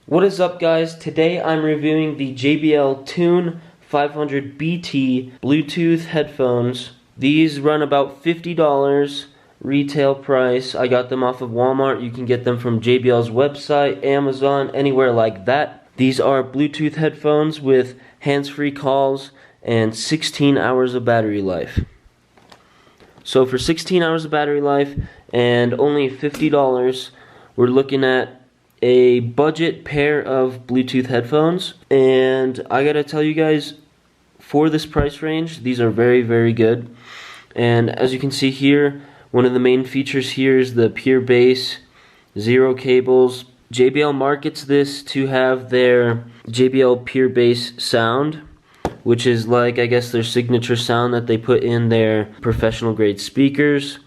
What is up, guys? Today I'm reviewing the JBL Tune 500 BT Bluetooth headphones. These run about $50 retail price. I got them off of Walmart. You can get them from JBL's website, Amazon, anywhere like that. These are Bluetooth headphones with hands-free calls and 16 hours of battery life. So for 16 hours of battery life and only $50, we're looking at a budget pair of Bluetooth headphones. And I gotta tell you guys, for this price range, these are very, very good. And as you can see here, one of the main features here is the pure bass, zero cables. JBL markets this to have their JBL pure bass sound, which is like, I guess, their signature sound that they put in their professional grade speakers.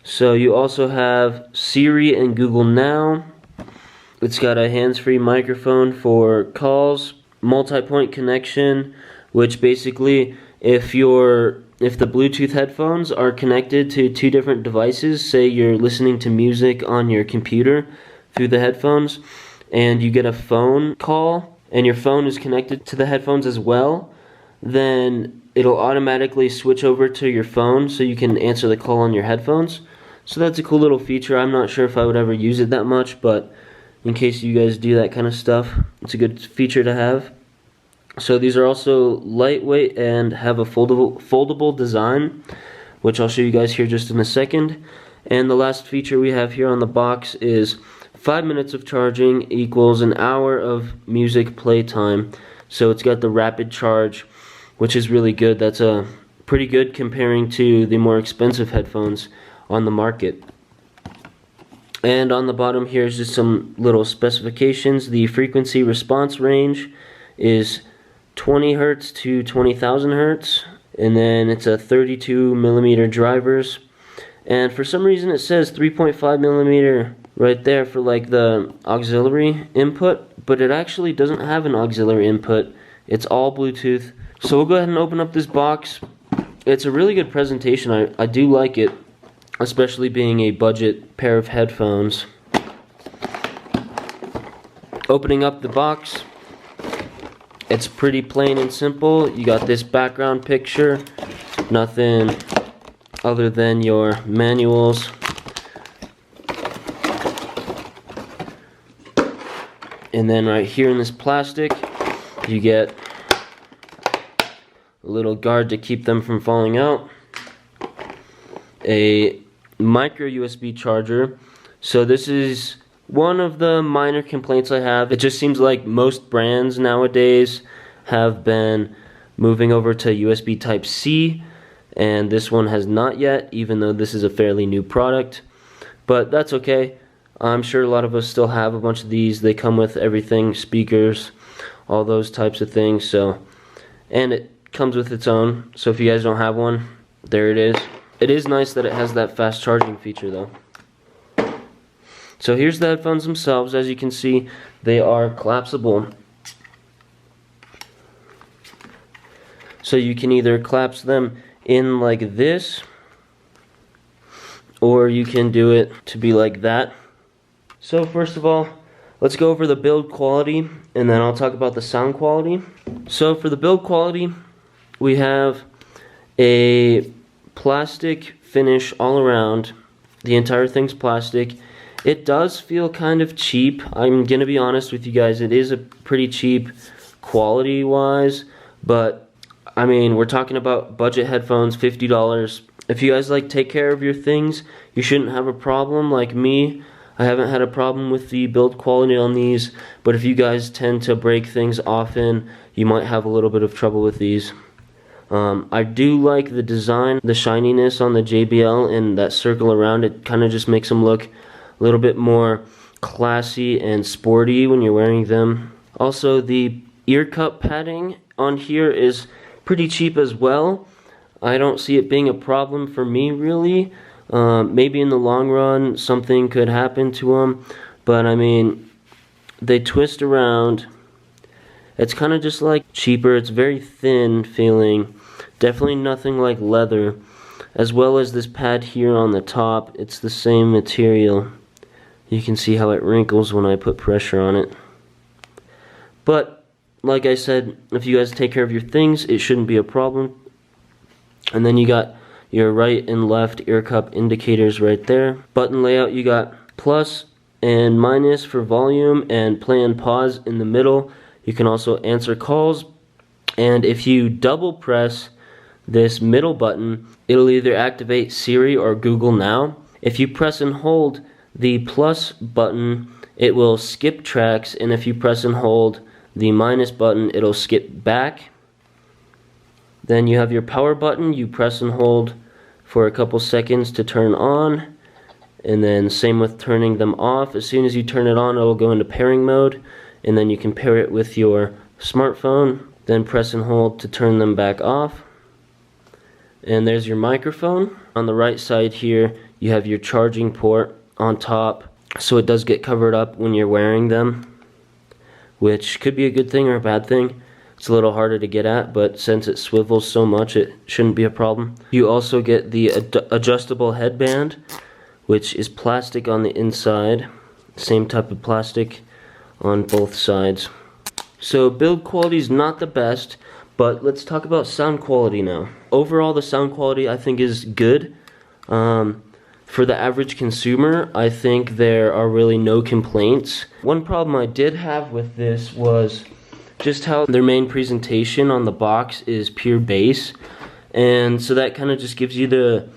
So you also have Siri and Google Now. It's got a hands-free microphone for calls, multi-point connection, which basically if the Bluetooth headphones are connected to two different devices, say you're listening to music on your computer through the headphones and you get a phone call and your phone is connected to the headphones as well, then it'll automatically switch over to your phone so you can answer the call on your headphones. So that's a cool little feature. I'm not sure if I would ever use it that much, but in case you guys do that kind of stuff, it's a good feature to have. So these are also lightweight and have a foldable design, which I'll show you guys here just in a second. And the last feature we have here on the box is 5 minutes of charging equals an hour of music playtime. So it's got the rapid charge, which is really good. That's pretty good comparing to the more expensive headphones on the market. And on the bottom here is just some little specifications. The frequency response range is 20 Hertz to 20,000 Hertz. And then it's a 32 millimeter drivers. And for some reason it says 3.5 millimeter right there for like the auxiliary input. But it actually doesn't have an auxiliary input. It's all Bluetooth. So we'll go ahead and open up this box. It's a really good presentation. I do like it, especially being a budget pair of headphones. Opening up the box, it's pretty plain and simple. You got this background picture, nothing other than your manuals. And then right here in this plastic, you get a little guard to keep them from falling out. A micro USB charger. So this is one of the minor complaints I have. It just seems like most brands nowadays have been moving over to USB Type-C, and this one has not yet, even though this is a fairly new product. But that's okay. I'm sure a lot of us still have a bunch of these. They come with everything, speakers, all those types of things. So, and it comes with its own. So if you guys don't have one, there it is. It is nice that it has that fast charging feature though. So here's the headphones themselves. As you can see, they are collapsible. So you can either collapse them in like this, or you can do it to be like that. So first of all, let's go over the build quality, and then I'll talk about the sound quality. So for the build quality, we have a plastic finish all around. The entire thing's plastic. It does feel kind of cheap. I'm gonna be honest with you guys, it is a pretty cheap quality wise, but I mean, we're talking about budget headphones, $50. If you guys like take care of your things, you shouldn't have a problem. Like me, I haven't had a problem with the build quality on these, but if you guys tend to break things often, you might have a little bit of trouble with these. I do like the design, the shininess on the JBL and that circle around it kind of just makes them look a little bit more classy and sporty when you're wearing them. Also, the ear cup padding on here is pretty cheap as well. I don't see it being a problem for me really. Maybe in the long run something could happen to them, but I mean, they twist around. It's kind of just like cheaper. It's very thin feeling. Definitely nothing like leather. As well as this pad here on the top. It's the same material. You can see how it wrinkles when I put pressure on it. But like I said, if you guys take care of your things, it shouldn't be a problem. And then you got your right and left ear cup indicators right there. Button layout, you got plus and minus for volume and play and pause in the middle. You can also answer calls. And if you double press this middle button, it'll either activate Siri or Google Now. If you press and hold the plus button, it will skip tracks, and if you press and hold the minus button, it'll skip back. Then you have your power button. You press and hold for a couple seconds to turn on, and then same with turning them off. As soon as you turn it on, it'll go into pairing mode, and then you can pair it with your smartphone. Then press and hold to turn them back off. And there's your microphone. On the right side here, you have your charging port on top, so it does get covered up when you're wearing them, which could be a good thing or a bad thing. It's a little harder to get at, but since it swivels so much, it shouldn't be a problem. You also get the adjustable headband, which is plastic on the inside, same type of plastic on both sides. So build quality is not the best, but let's talk about sound quality now. Overall, the sound quality I think is good. For the average consumer, I think there are really no complaints. One problem I did have with this was just how their main presentation on the box is pure bass. And so that kind of just gives you the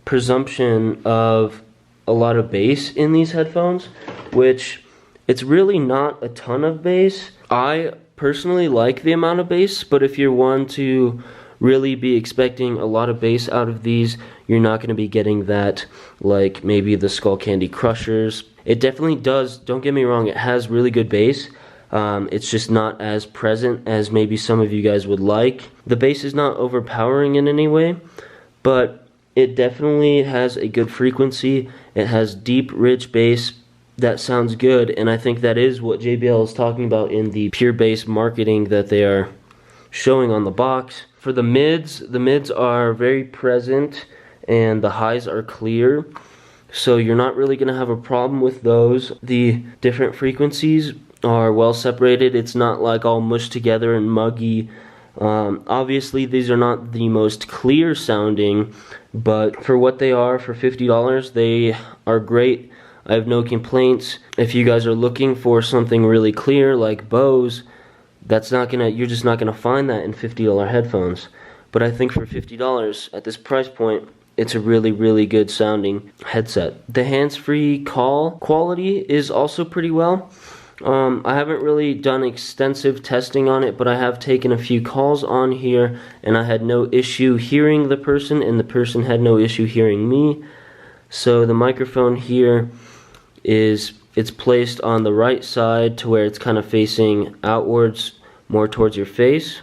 presumption of a lot of bass in these headphones, which it's really not a ton of bass. I personally like the amount of bass, but if you're one to really be expecting a lot of bass out of these, you're not going to be getting that like maybe the Skull Candy Crushers. It definitely does, don't get me wrong, it has really good bass. It's just not as present as maybe some of you guys would like. The bass is not overpowering in any way, but it definitely has a good frequency. It has deep, rich bass that sounds good, and I think that is what JBL is talking about in the pure bass marketing that they are showing on the box. For the mids are very present and the highs are clear, so you're not really going to have a problem with those. The different frequencies are well separated. It's not like all mushed together and muggy. Obviously these are not the most clear sounding, but for what they are, for $50, they are great. I have no complaints. If you guys are looking for something really clear like Bose, you're just not gonna find that in $50 headphones. But I think for $50 at this price point, it's a really, really good sounding headset. The hands-free call quality is also pretty well. I haven't really done extensive testing on it, but I have taken a few calls on here, and I had no issue hearing the person, and the person had no issue hearing me. So the microphone here it's placed on the right side to where it's kind of facing outwards, more towards your face.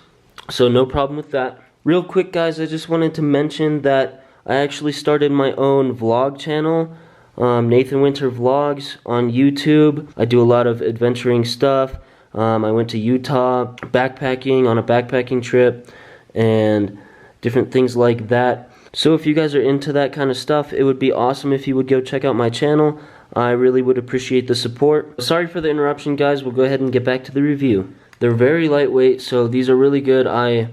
So no problem with that. Real quick, guys, I just wanted to mention that I actually started my own vlog channel, Nathan Winter Vlogs on YouTube. I do a lot of adventuring stuff. I went to Utah backpacking on a backpacking trip and different things like that. So if you guys are into that kind of stuff, it would be awesome if you would go check out my channel. I really would appreciate the support. Sorry for the interruption, guys. We'll go ahead and get back to the review. They're very lightweight, so these are really good. I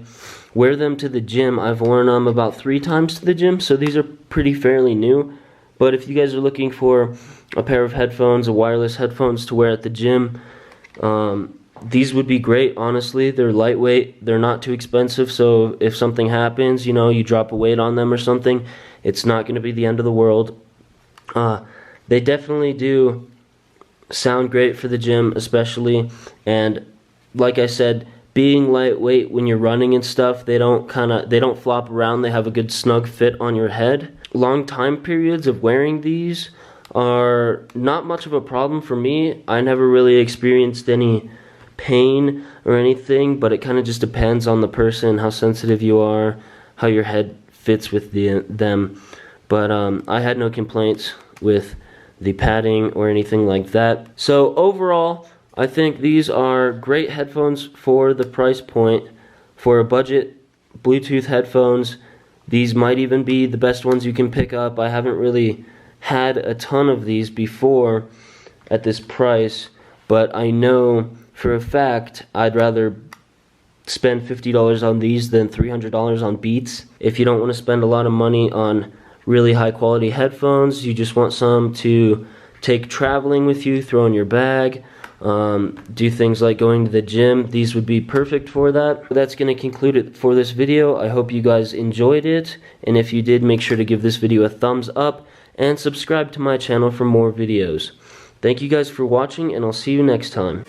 wear them to the gym. I've worn them about 3 times to the gym, so these are pretty fairly new. But if you guys are looking for a pair of headphones, wireless headphones to wear at the gym, these would be great, honestly. They're lightweight, they're not too expensive, so if something happens, you know, you drop a weight on them or something, it's not going to be the end of the world. They definitely do sound great for the gym, especially, and like I said, being lightweight when you're running and stuff, they don't flop around. They have a good snug fit on your head. Long time periods of wearing these are not much of a problem for me. I never really experienced any pain or anything, but it kind of just depends on the person, how sensitive you are, how your head fits with them. But I had no complaints with the padding or anything like that. So overall, I think these are great headphones for the price point. For a budget Bluetooth headphones, these might even be the best ones you can pick up. I haven't really had a ton of these before at this price, but I know for a fact, I'd rather spend $50 on these than $300 on Beats. If you don't want to spend a lot of money on really high quality headphones, you just want some to take traveling with you, throw in your bag, do things like going to the gym, these would be perfect for that. That's going to conclude it for this video. I hope you guys enjoyed it, and if you did, make sure to give this video a thumbs up and subscribe to my channel for more videos. Thank you guys for watching, and I'll see you next time.